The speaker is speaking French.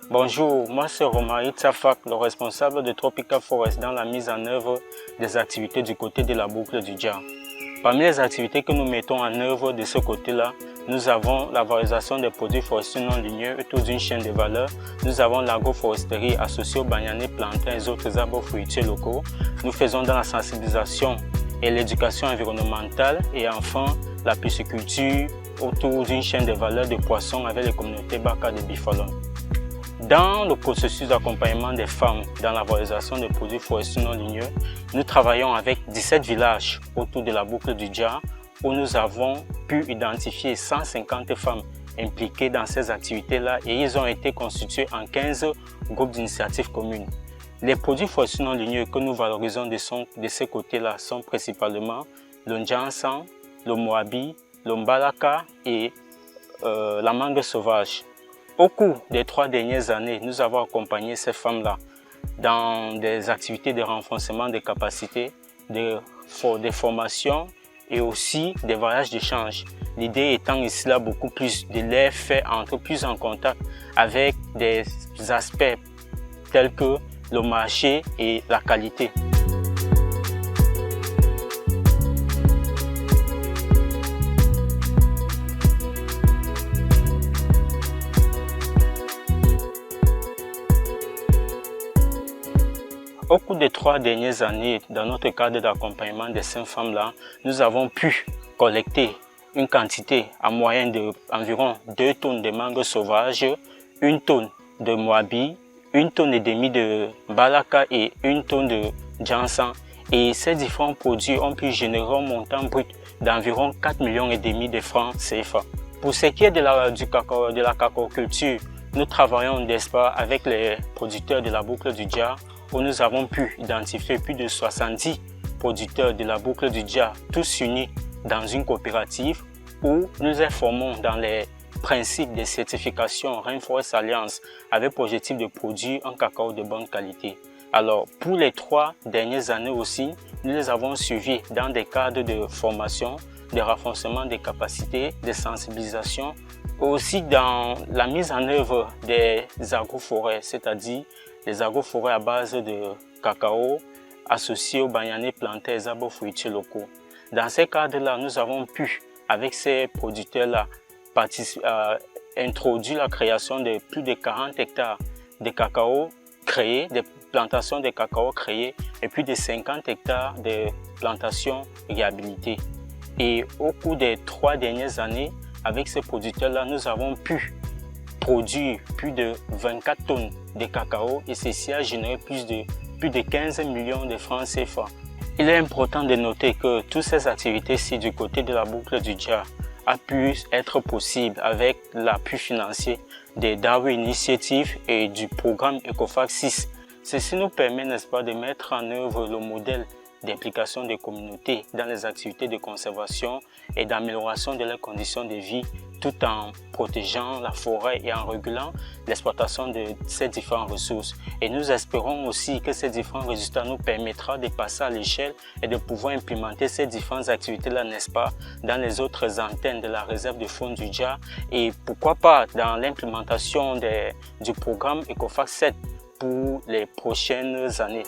Bonjour, moi c'est Romari Tsafak, le responsable de Tropical Forest dans la mise en œuvre des activités du côté de la boucle du Dja. Parmi les activités que nous mettons en œuvre de ce côté-là, nous avons la valorisation des produits forestiers non ligneux autour d'une chaîne de valeur. Nous avons l'agroforesterie associée aux bananiers, plantains et autres arbres fruitiers locaux. Nous faisons dans la sensibilisation et l'éducation environnementale et enfin la pisciculture autour d'une chaîne de valeur de poissons avec les communautés Baka de Bifalon. Dans le processus d'accompagnement des femmes dans la valorisation des produits forestiers non ligneux, nous travaillons avec 17 villages autour de la boucle du Dja où nous avons pu identifier 150 femmes impliquées dans ces activités-là et ils ont été constitués en 15 groupes d'initiatives communes. Les produits forestiers non ligneux que nous valorisons de ce côté-là sont principalement le Ndjansan, le Moabi, le Mbalaka et la mangue sauvage. Au cours des 3 dernières années, nous avons accompagné ces femmes-là dans des activités de renforcement des capacités, des formations et aussi des voyages d'échange. L'idée étant ici là beaucoup plus de les faire entrer plus en contact avec des aspects tels que le marché et la qualité. Au cours des 3 dernières années, dans notre cadre d'accompagnement de ces femmes-là, nous avons pu collecter une quantité en moyenne d'environ 2 tonnes de mangue sauvage, 1 tonne de Moabi, 1 tonne et demie de Balaka et 1 tonne de Ndjansan. Et ces différents produits ont pu générer un montant brut d'environ 4,5 millions de francs CFA. Pour ce qui est de la cacaoculture, nous travaillons n'est-ce pas, avec les producteurs de la boucle du Dja, où nous avons pu identifier plus de 70 producteurs de la boucle du Dja, tous unis dans une coopérative où nous informons dans les principes de certification Rainforest Alliance avec pour objectif de produire un cacao de bonne qualité. Alors, pour les 3 dernières années aussi, nous les avons suivis dans des cadres de formation, de renforcement des capacités, de sensibilisation, aussi dans la mise en œuvre des agroforêts, c'est-à-dire les agroforêts à base de cacao associés aux bananiers, plantains et arbres fruitiers locaux. Dans ces cadres-là, nous avons pu, avec ces producteurs-là, introduire la création de plus de 40 hectares de cacao créés, des plantations de cacao créées et plus de 50 hectares de plantations réhabilitées. Et au cours des 3 dernières années, avec ces producteurs-là, nous avons pu produire plus de 24 tonnes de cacao et ceci a généré plus de 15 millions de francs CFA. Il est important de noter que toutes ces activités-ci du côté de la boucle du Dja a pu être possible avec l'appui financier des DAO Initiative et du programme ECOFAC 6. Ceci nous permet, n'est-ce pas, de mettre en œuvre le modèle d'implication des communautés dans les activités de conservation et d'amélioration de leurs conditions de vie tout en protégeant la forêt et en régulant l'exploitation de ces différentes ressources. Et nous espérons aussi que ces différents résultats nous permettront de passer à l'échelle et de pouvoir implémenter ces différentes activités-là, n'est-ce pas, dans les autres antennes de la réserve de faune du Dja et pourquoi pas dans l'implémentation du programme ECOFAC 7 pour les prochaines années.